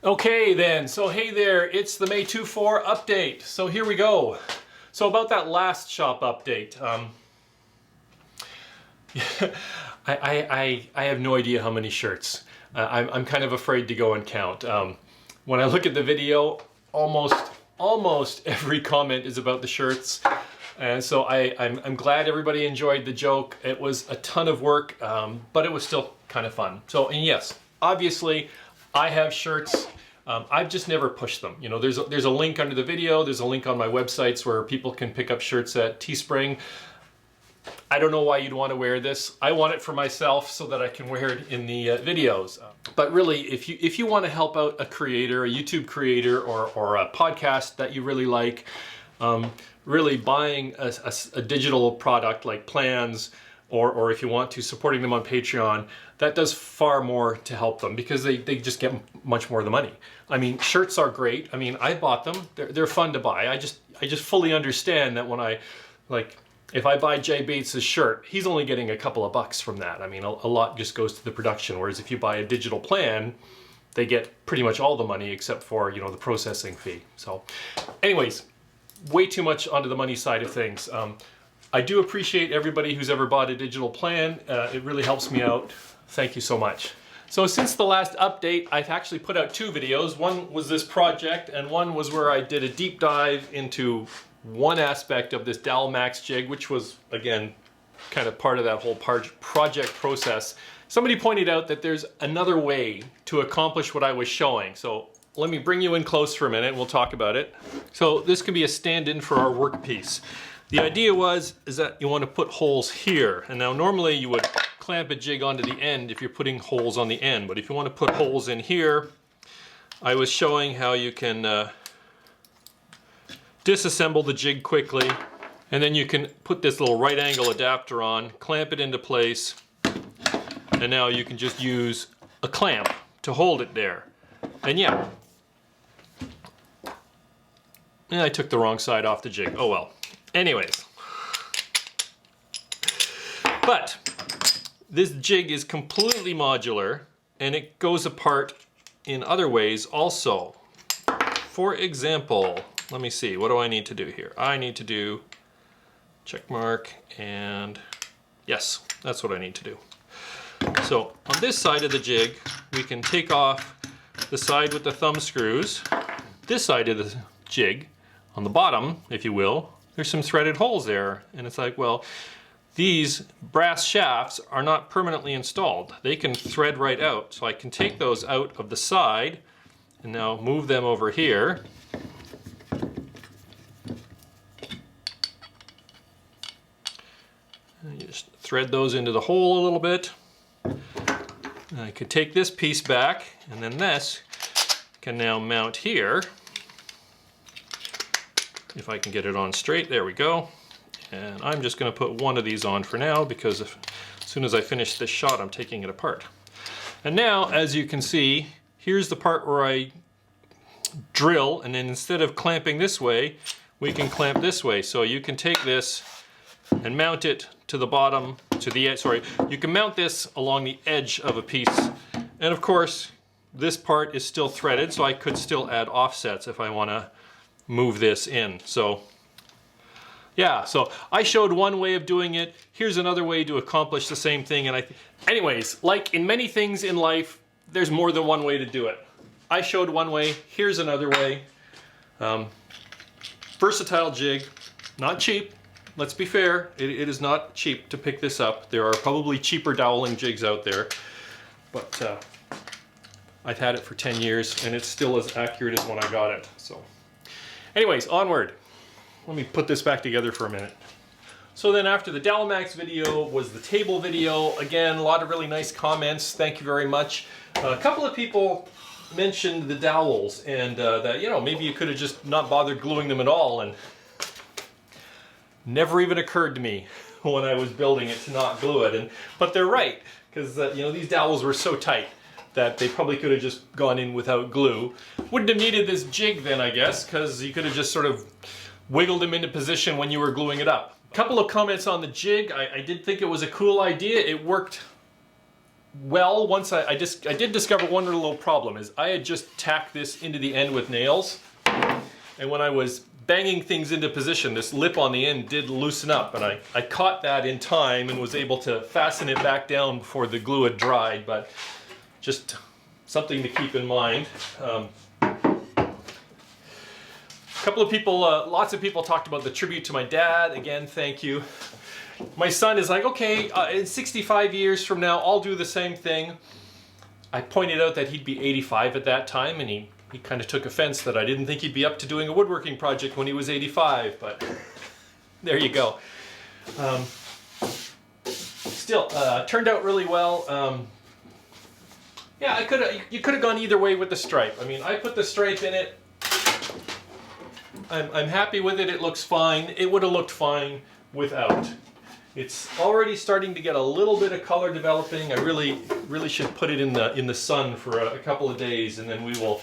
Okay then, so hey there, it's the May 24 update. So here we go. So about that last shop update, I have no idea how many shirts. I'm kind of afraid to go and count. When I look at the video, almost every comment is about the shirts. And so I'm glad everybody enjoyed the joke. It was a ton of work, but it was still kind of fun. So, and yes, obviously, I have shirts. I've just never pushed them. You know, there's a link under the video. There's a link on my websites where people can pick up shirts at Teespring. I don't know why you'd want to wear this. I want it for myself so that I can wear it in the videos. But really, if you want to help out a creator, a YouTube creator, or a podcast that you really like, really buying a digital product like plans, or if you want to, supporting them on Patreon, that does far more to help them because they just get much more of the money. I mean, shirts are great. I mean, I bought them. They're fun to buy. I just fully understand that when if I buy Jay Bates' shirt, he's only getting a couple of bucks from that. I mean, a lot just goes to the production, whereas if you buy a digital plan, they get pretty much all the money except for, you know, the processing fee. So anyways, way too much onto the money side of things. I do appreciate everybody who's ever bought a digital plan. It really helps me out. Thank you so much. So since the last update, I've actually put out two videos. One was this project, and one was where I did a deep dive into one aspect of this Dowelmax jig, which was, again, kind of part of that whole project process. Somebody pointed out that there's another way to accomplish what I was showing. So let me bring you in close for a minute and we'll talk about it. So this could be a stand-in for our workpiece. The idea is that you want to put holes here. And now normally you would clamp a jig onto the end if you're putting holes on the end. But if you want to put holes in here, I was showing how you can disassemble the jig quickly, and then you can put this little right angle adapter on, clamp it into place, and now you can just use a clamp to hold it there. And yeah, I took the wrong side off the jig. Oh well. Anyways. But this jig is completely modular, and it goes apart in other ways also. For example, let me see, what do I need to do here? I need to do check mark, and yes, that's what I need to do. So on this side of the jig, we can take off the side with the thumb screws. This side of the jig, on the bottom, if you will, there's some threaded holes there. And it's like, well, these brass shafts are not permanently installed. They can thread right out. So I can take those out of the side and now move them over here. And you just thread those into the hole a little bit. And I could take this piece back, and then this can now mount here. If I can get it on straight, there we go. And I'm just going to put one of these on for now because as soon as I finish this shot, I'm taking it apart. And now, as you can see, here's the part where I drill, and then instead of clamping this way, we can clamp this way. So you can take this and mount it to the bottom, to the edge, sorry, you can mount this along the edge of a piece. And of course, this part is still threaded, so I could still add offsets if I want to move this in. So yeah, so I showed one way of doing it. Here's another way to accomplish the same thing. And anyways, like in many things in life, there's more than one way to do it. I showed one way, here's another way. Versatile jig, not cheap. Let's be fair, it is not cheap to pick this up. There are probably cheaper doweling jigs out there, but I've had it for 10 years and it's still as accurate as when I got it. So anyways, onward. Let me put this back together for a minute. So then after the Dowelmax video was the table video. Again, a lot of really nice comments. Thank you very much. A couple of people mentioned the dowels and that, you know, maybe you could have just not bothered gluing them at all, and never even occurred to me when I was building it to not glue it. But they're right, because you know, these dowels were so tight that they probably could have just gone in without glue. Wouldn't have needed this jig then, I guess, because you could have just sort of wiggled them into position when you were gluing it up. A couple of comments on the jig. I did think it was a cool idea. It worked well once I did discover one little problem is I had just tacked this into the end with nails, and when I was banging things into position, this lip on the end did loosen up, and I caught that in time and was able to fasten it back down before the glue had dried, but just something to keep in mind. A couple of people, lots of people talked about the tribute to my dad. Again, thank you. My son is like, okay, in 65 years from now, I'll do the same thing. I pointed out that he'd be 85 at that time, and he kind of took offense that I didn't think he'd be up to doing a woodworking project when he was 85, but there you go. Still, turned out really well. Yeah, you could have gone either way with the stripe. I mean, I put the stripe in it. I'm happy with it. It looks fine. It would have looked fine without. It's already starting to get a little bit of color developing. I really should put it in the sun for a couple of days, and then we will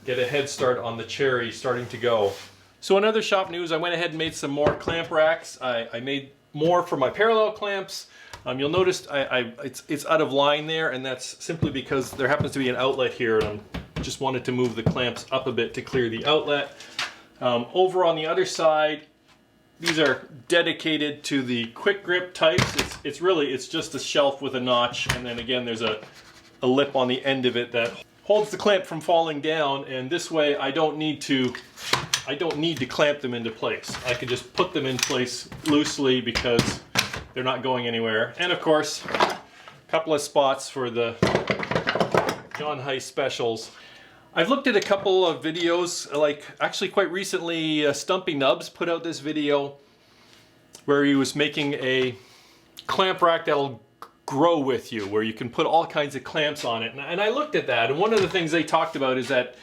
get a head start on the cherry starting to go. So in other shop news, I went ahead and made some more clamp racks. I made more for my parallel clamps. You'll notice it's out of line there, and that's simply because there happens to be an outlet here, and I just wanted to move the clamps up a bit to clear the outlet. Over on the other side, these are dedicated to the quick grip types. It's just a shelf with a notch, and then again there's a lip on the end of it that holds the clamp from falling down, and this way I don't need to clamp them into place. I can just put them in place loosely because they're not going anywhere. And of course, a couple of spots for the John Heiss specials. I've looked at a couple of videos, like actually quite recently, Stumpy Nubs put out this video where he was making a clamp rack that'll grow with you, where you can put all kinds of clamps on it. And I looked at that, and one of the things they talked about is that,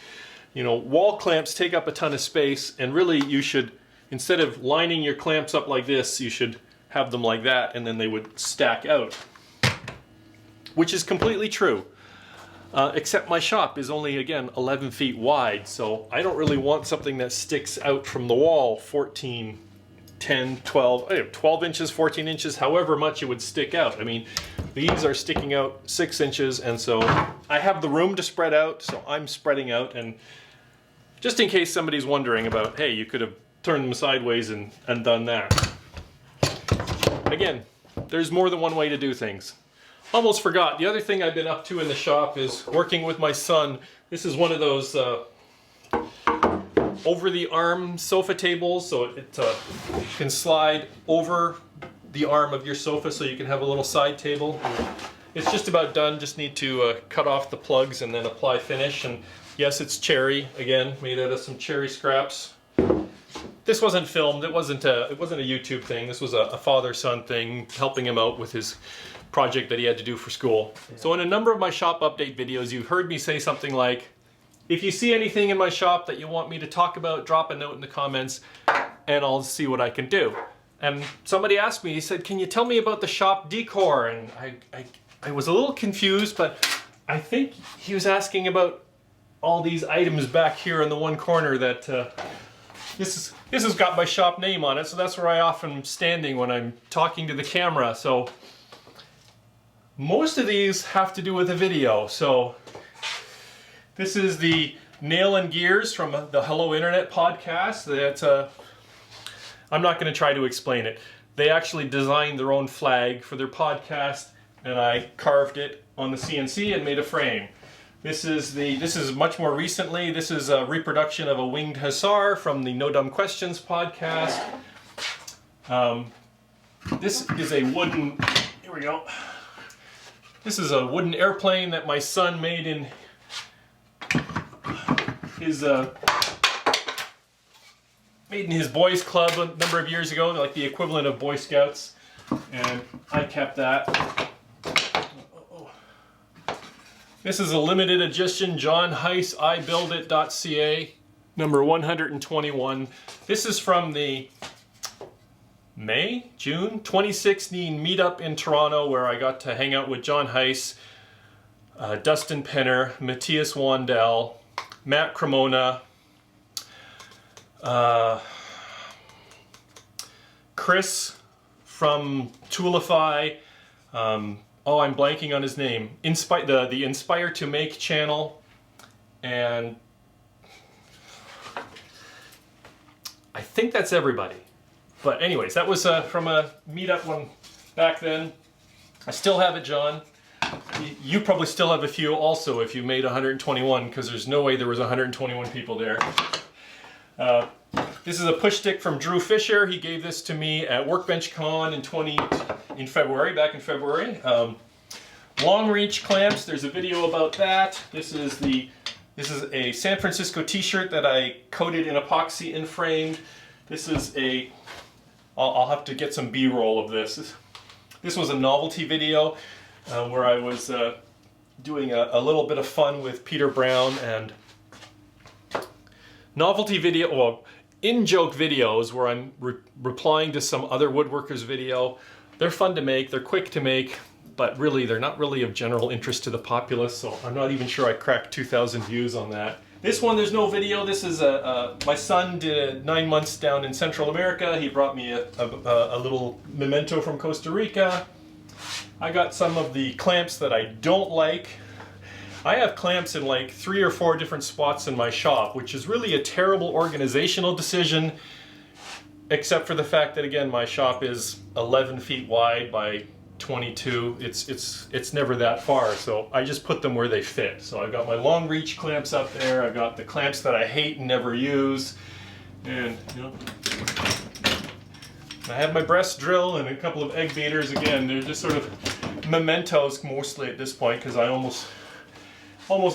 you know, wall clamps take up a ton of space, and really you should, instead of lining your clamps up like this, you should have them like that, and then they would stack out. Which is completely true. Except my shop is only, again, 11 feet wide, so I don't really want something that sticks out from the wall 14, 10, 12, 12 inches, 14 inches, however much it would stick out. I mean, these are sticking out 6 inches, and so I have the room to spread out, so I'm spreading out. And just in case somebody's wondering about, hey, you could have turned them sideways and done that. Again, there's more than one way to do things. Almost forgot, the other thing I've been up to in the shop is working with my son. This is one of those over-the-arm sofa tables, so it can slide over the arm of your sofa so you can have a little side table. It's just about done, just need to cut off the plugs and then apply finish. And yes, it's cherry, again, made out of some cherry scraps. This wasn't filmed, it wasn't a YouTube thing, this was a father-son thing, helping him out with his project that he had to do for school. So in a number of my shop update videos, you've heard me say something like, if you see anything in my shop that you want me to talk about, drop a note in the comments and I'll see what I can do. And somebody asked me, he said, can you tell me about the shop decor? And I was a little confused, but I think he was asking about all these items back here in the one corner that this has got my shop name on it, so that's where I often am standing when I'm talking to the camera. So most of these have to do with a video. So this is the Nail and Gears from the Hello Internet podcast. That I'm not going to try to explain it. They actually designed their own flag for their podcast, and I carved it on the CNC and made a frame. This is much more recently. This is a reproduction of a winged hussar from the No Dumb Questions podcast. This is a wooden, here we go. This is a wooden airplane that my son made in his boys club a number of years ago, like the equivalent of Boy Scouts, and I kept that. This is a limited edition John Heiss iBuildIt.ca, number 121. This is from the June 2016 meetup in Toronto, where I got to hang out with John Heiss, Dustin Penner, Matthias Wandel, Matt Cremona, Chris from Toolify, oh, I'm blanking on his name. The Inspire to Make channel, and I think that's everybody. But anyways, that was from a meetup one back then. I still have it, John. You probably still have a few also if you made 121, because there's no way there was 121 people there. This is a push stick from Drew Fisher. He gave this to me at Workbench Con in February, back in February. Long reach clamps, there's a video about that. This is a San Francisco t-shirt that I coated in epoxy and framed. This is I'll have to get some B-roll of this. This was a novelty video where I was doing a little bit of fun with Peter Brown, and novelty video, well, in-joke videos where I'm replying to some other woodworkers video. They're fun to make, they're quick to make, but really they're not really of general interest to the populace, so I'm not even sure I cracked 2,000 views on that. This one, there's no video. This is my son did 9 months down in Central America. He brought me a little memento from Costa Rica. I got some of the clamps that I don't like. I have clamps in like 3 or 4 different spots in my shop, which is really a terrible organizational decision, except for the fact that, again, my shop is 11 feet wide by 22. It's never that far, so I just put them where they fit. So I've got my long reach clamps up there. I've got the clamps that I hate and never use, and you know, I have my breast drill and a couple of egg beaters. Again, they're just sort of mementos mostly at this point, because I almost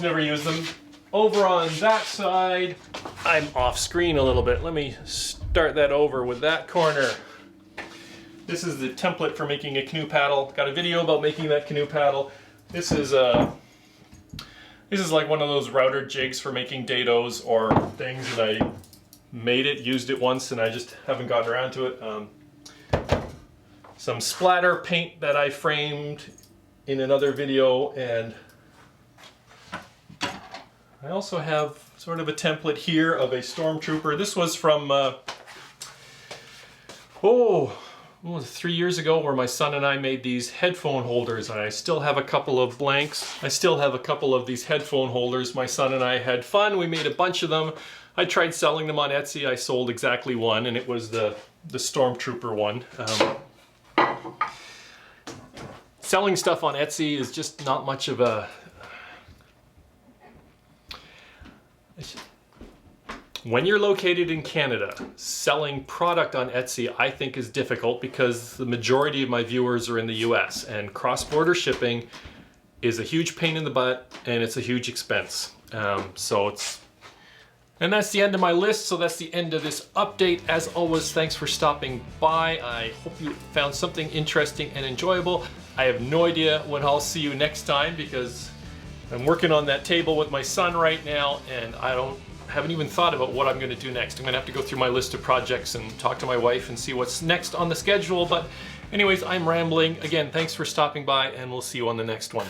never use them. Over on that side, I'm off screen a little bit. Let me start that over with that corner. This is the template for making a canoe paddle. Got a video about making that canoe paddle. This is like one of those router jigs for making dados or things, and I made it, used it once, and I just haven't gotten around to it. Some splatter paint that I framed in another video, and I also have sort of a template here of a stormtrooper. This was from, what was it, 3 years ago, where my son and I made these headphone holders, and I still have a couple of blanks. I still have a couple of these headphone holders. My son and I had fun. We made a bunch of them. I tried selling them on Etsy. I sold exactly one, and it was the Stormtrooper one. Selling stuff on Etsy is just not much of a... When you're located in Canada, selling product on Etsy I think is difficult, because the majority of my viewers are in the US, and cross-border shipping is a huge pain in the butt, and it's a huge expense. And that's the end of my list, so that's the end of this update. As always, thanks for stopping by. I hope you found something interesting and enjoyable. I have no idea when I'll see you next time, because I'm working on that table with my son right now, and haven't even thought about what I'm going to do next. I'm going to have to go through my list of projects and talk to my wife and see what's next on the schedule. But anyways, I'm rambling. Again, thanks for stopping by, and we'll see you on the next one.